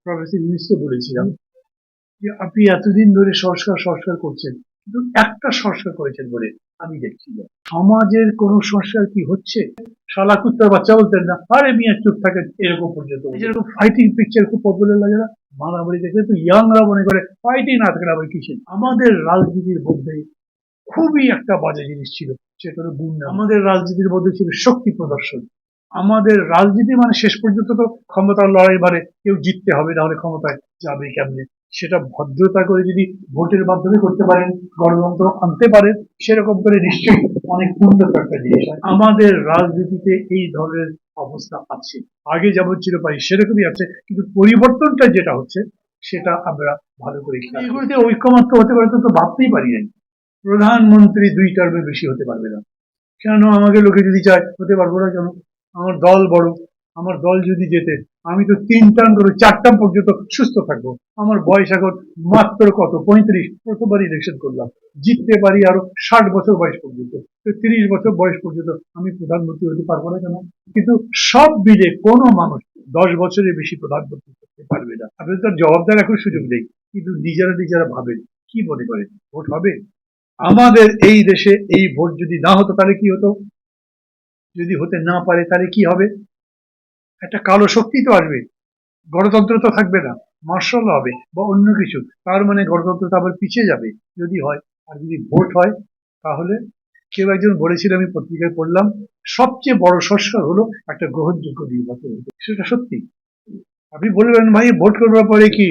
Professor ইউনূসকে বলেছিলাম যে আপনি এতদিন ধরে সংস্কার সংস্কার করছেন, কিন্তু একটা সংস্কার করেছেন বলে আমি দেখছি না। সমাজের কোন সংস্কার কি হচ্ছে? শালা কুত্তার বাচ্চা বলতেন না, আরে মিয়া চুপ থাকেন, এরকম পর্যন্ত। যেরকম ফাইটিং পিকচার খুব পপুলার লাগে না, মারামারি দেখলে তো ইয়াংরা মনে করে ফাইটিং না থাকলে আবার কিসের। আমাদের রাজনীতির মধ্যে খুবই একটা বাজে জিনিস ছিল, সেটা হলো গুন্ডা। আমাদের রাজনীতির মধ্যে ছিল শক্তি প্রদর্শন। আমাদের রাজনীতি মানে শেষ পর্যন্ত তো ক্ষমতার লড়াই, মানে কেউ জিততে হবে, নাহলে ক্ষমতায় যাবে কেমনে। সেটা ভদ্রতা করে যদি ভোটের মাধ্যমে করতে পারেন, গণতন্ত্র আনতে পারেন, সেরকম করে নিশ্চয়ই অনেক উন্নত একটা জিনিস হয়। আমাদের রাজনীতিতে এই ধরনের অবস্থা আছে, আগে যেমন ছিল পাই সেরকমই আছে, কিন্তু পরিবর্তনটা যেটা হচ্ছে সেটা আমরা ভালো করে খেয়াল। এগুলোতে ঐক্যমত্য হতে পারে তো ভাবতেই পারি নাই। প্রধানমন্ত্রী 2 টার্মের বেশি হতে পারবে না। কেন আমাকে লোকে যদি চায় হতে পারবো না কেন? আমার দল বড়, আমার দল যদি যেতে আমি তো 3 টার্ম করে 4 টার্ম পর্যন্ত সুস্থ থাকবো। আমার বয়স এখন মাত্র কত 35, প্রথমবার ইলেকশন করলাম, জিততে পারি আরো 60 বছর বয়স পর্যন্ত। 30 বছর বয়স পর্যন্ত আমি প্রধানমন্ত্রী হতে পারবো না কেন? কিন্তু সব মিলে কোনো মানুষ 10 বছরের বেশি প্রধানমন্ত্রী করতে পারবে না। আপনি তার জবাবদার এখন সুযোগ নেই, কিন্তু নিজেরা ভাবেন, কি মনে করেন ভোট হবে? আমাদের এই দেশে এই ভোট যদি না হতো তাহলে কি হতো? যদি হতে না পারে তাহলে কি হবে? একটা কালো শক্তি তো আসবে, গণতন্ত্র তো থাকবে না, মার্শাল হবে বা অন্য কিছু। তার মানে গণতন্ত্র তো আবার পিছিয়ে যাবে যদি হয়। আর যদি ভোট হয় তাহলে, কেউ একজন বলেছিল, আমি পত্রিকায় পড়লাম, সবচেয়ে বড় সংস্কার হলো একটা গ্রহণযোগ্য নির্বাচন হতো। সেটা সত্যি। আপনি বলবেন ভাই ভোট করবার পরে কি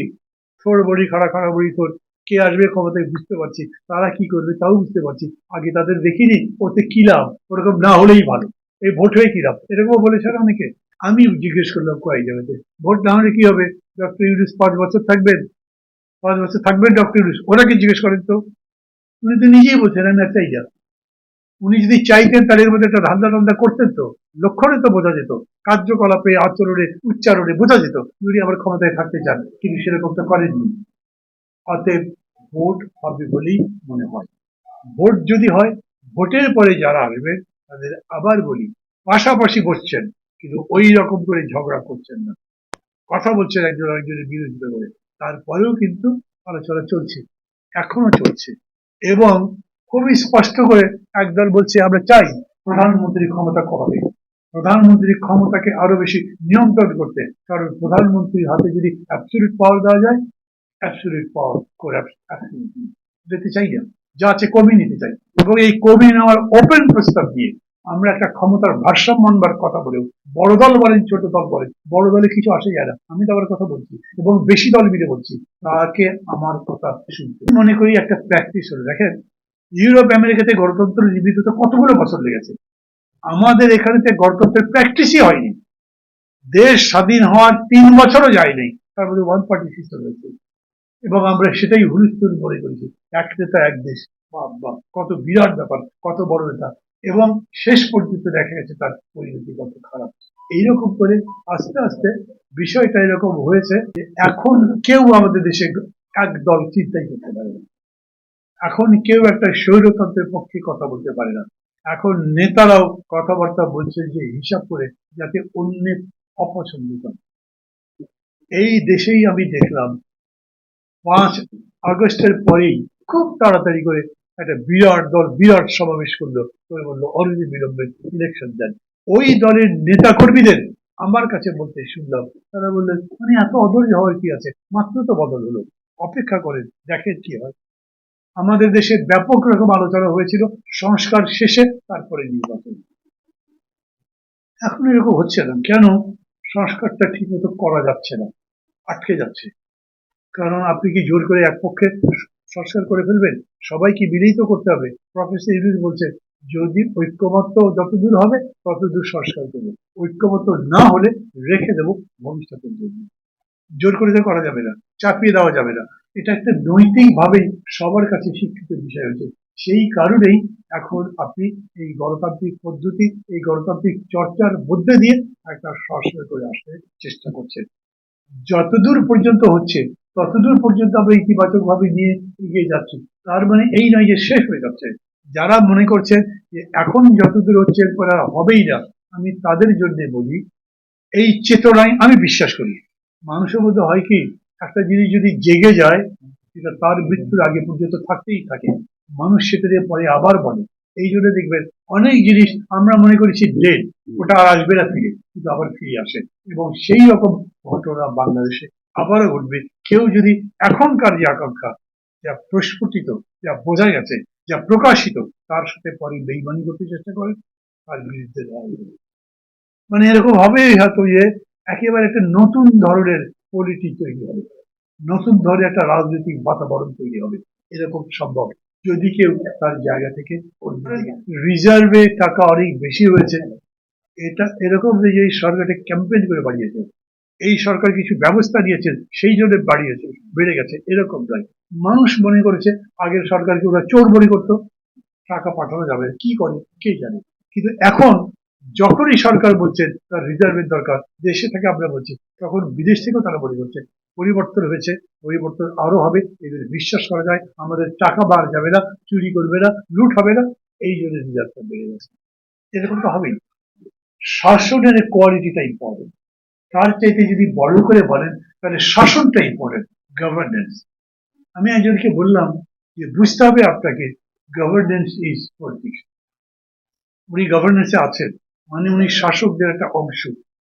থোড় বড়ি খাড়া বড়ি থোড়, কে আসবে ক্ষমতায় বুঝতে পারছি, তারা কি করবে তাও বুঝতে পারছি, আগে তাদের দেখিনি, ওতে কি লাভ, ওরকম না হলেই ভালো, এই ভোট হয়ে কি লাভ, এরকমও বলেছেন অনেকে। আমি জিজ্ঞেস করলাম কয়েক জায়গাতে, ভোট না হলে কি হবে? ডক্টর ইউনূস 5 বছর থাকবেন, 5 বছর থাকবেন ডক্টর ইউনূস, ওনাকে জিজ্ঞেস করেন তো। উনি তো নিজেই বলছেন আমি চাই যা। উনি যদি চাইতেন তাহলে এর মধ্যে একটা ধান্দা টান্দা করতেন তো, লক্ষণে তো বোঝা যেত, কার্যকলাপে আচরণে উচ্চারণে বোঝা যেত উনি আবার ক্ষমতায় থাকতে চান, কিন্তু সেরকম তো করেননি। অতএব ভোট হবে বলেই মনে হয়। ভোট যদি হয়, ভোটের পরে যারা আসবে তাদের আবার বলি পাশাপাশি বসছেন, কিন্তু ওই রকম করে ঝগড়া করছেন না, কথা বলছেন একজন আরেকজনের বিরোধিতা করে, তারপরেও কিন্তু আলোচনা চলছে, এখনো চলছে। এবং খুবই স্পষ্ট করে একদল বলছে আমরা চাই প্রধানমন্ত্রী ক্ষমতা কমাবে, প্রধানমন্ত্রীর ক্ষমতাকে আরো বেশি নিয়ন্ত্রণ করতে, কারণ প্রধানমন্ত্রীর হাতে যদি অ্যাবসলিউট পাওয়ার দেওয়া যায়, অ্যাবসলিউট পাওয়ার করে দিতে চাই না, যা আছে কমিয়ে নিতে চাই, এবং এই কমিয়ে নেওয়ার ওপেন প্রস্তাব দিয়ে আমরা একটা ক্ষমতার ভারসাম্য আনবার কথা বলেও, বড় দল বলেন ছোট দল বলেন, বড় দলে কিছু আসে যায় না, আমি তো আবার কথা বলছি, এবং বেশি দল মিলে বলছি, তাকে আমার কথা শুনতে মনে করি একটা প্র্যাকটিস হলো। দেখেন, ইউরোপ আমেরিকাতে গণতন্ত্র নির্মিত তো কতগুলো বছর লেগেছে, আমাদের এখানে গণতন্ত্রের প্র্যাকটিসই হয়নি। দেশ স্বাধীন হওয়ার 3 বছরও যায়নি, তার মধ্যে ওয়ান পার্টি সিস্টেম হয়েছে, এবং আমরা সেটাই হুলস্থুল মনে করেছি, এক নেতা এক দেশ, বাহ কত বিরাট ব্যাপার, কত বড় নেতা, এবং শেষ পর্যন্ত দেখা গেছে তার পরিণতি কত খারাপ। এইরকম করে আস্তে আস্তে বিষয়টা এরকম হয়েছে যে এখন কেউ আমাদের দেশে একদল চিন্তাই করতে পারে না, এখন কেউ একটা স্বৈরতন্ত্রের পক্ষে কথা বলতে পারে না, এখন নেতারাও কথাবার্তা বলছে যে হিসাব করে, যাতে অন্যের অপছন্দ করে। এই দেশেই আমি দেখলাম 5 আগস্টের পরেই খুব তাড়াতাড়ি করে একটা বিরাট দল বিরাট সমাবেশ করলো, করে বললো অনতি বিলম্বে ইলেকশন দেন। ওই দলের নেতা কর্মীদের আমার কাছে বলতে শুনলাম, তারা বললেন মানে এত অধৈর্য হওয়ার কি আছে, মাত্র তো বদল হলো, অপেক্ষা করেন দেখেন কি হয়। আমাদের দেশে ব্যাপক রকম আলোচনা হয়েছিল সংস্কার শেষে, তারপরে নির্বাচন। এখন এরকম হচ্ছে না কেন? সংস্কারটা ঠিক মতো করা যাচ্ছে না, আটকে যাচ্ছে। কারণ আপনি কি জোর করে এক পক্ষে সংস্কার করে ফেলবেন? সবাইকে মিলেই তো করতে হবে। প্রফেসর ইউনূস বলছে যদি ঐক্যমত্য যতদূর হবে ততদূর সংস্কার করবো, ঐক্যমত্য না হলে রেখে দেবো ভবিষ্যতের জন্য। জোর করে তো করা যাবে না, চাপিয়ে দেওয়া যাবে না, এটা একটা নৈতিক ভাবেই সবার কাছে স্বীকৃত বিষয় হয়েছে। সেই কারণেই এখন আপনি এই গণতান্ত্রিক পদ্ধতি, এই গণতান্ত্রিক চর্চার মধ্যে দিয়ে একটা সংস্কার করে আসতে চেষ্টা করছেন। যতদূর পর্যন্ত হচ্ছে ততদূর পর্যন্ত আমরা ইতিবাচক ভাবে নিয়ে এগিয়ে যাচ্ছি, তার মানে এই নয় যে শেষ হয়ে যাচ্ছে। যারা মনে করছেন যে এখন যতদূর হচ্ছে এরপর আর হবেই না, আমি তাদের জন্য বলি এই চেতনায় আমি বিশ্বাস করি, মানুষের মধ্যে হয় কি, একটা জিনিস যদি জেগে যায় সেটা তার মৃত্যুর আগে পর্যন্ত থাকতেই থাকে, মানুষ সেটা দিয়ে পরে আবার বলে। এই জন্য দেখবেন অনেক জিনিস আমরা মনে করেছি ডেড, ওটা আর আসবে না ফিরে, কিন্তু আবার ফিরে আসে। এবং সেই রকম ঘটনা বাংলাদেশে আবারও ঘটবে। কেউ যদি এখনকার যে আকাঙ্ক্ষা, যা প্রস্ফুটিত, যা বোঝা গেছে, যা প্রকাশিত, তার সাথে পরে বেইমানি করতে চেষ্টা করে, তার বিরুদ্ধে লড়াই করে। মানে এরকম হবেই হয়তো যে একেবারে একটা নতুন ধরনের পলিটিক্স তৈরি হবে, নতুন ধরনের একটা রাজনৈতিক বাতাবরণ তৈরি হবে, এরকম সম্ভব যদি কেউ তার জায়গা থেকে রিজার্ভে টাকা অনেক বেশি হয়েছে। এটা এরকম যে এই সরকারটা ক্যাম্পেইন করে বাড়িয়েছে, এই সরকার কিছু ব্যবস্থা নিয়েছেন সেই জন্য বাড়িয়েছে, বেড়ে গেছে, এরকম নয়। মানুষ মনে করেছে আগের সরকারকে ওরা চোর মনে করতো, টাকা পাঠানো যাবে, কি করে কে জানে। কিন্তু এখন যখনই সরকার বলছেন তার রিজার্ভের দরকার, দেশে থেকে আমরা বলছি, তখন বিদেশ থেকেও তারা মনে করছে পরিবর্তন হয়েছে, পরিবর্তন আরো হবে, এদের বিশ্বাস করা যায়, আমাদের টাকা বার যাবে না, চুরি করবে না, লুট হবে না, এই জন্য রিজার্ভটা বেড়ে গেছে। এরকম তো হবেই। শাসনের কোয়ালিটিটা ইম্পর্টেন্ট, তার চাইতে যদি বড় করে বলেন তাহলে শাসনটা ইম্পর্টেন্ট, গভর্নেন্স। আমি একজনকে বললাম যে বুঝতে হবে আপনাকে, গভর্নেন্স ইজ পলিটিক্স। উনি গভর্নেন্সে আছেন, মানে উনি শাসকদের একটা অংশ,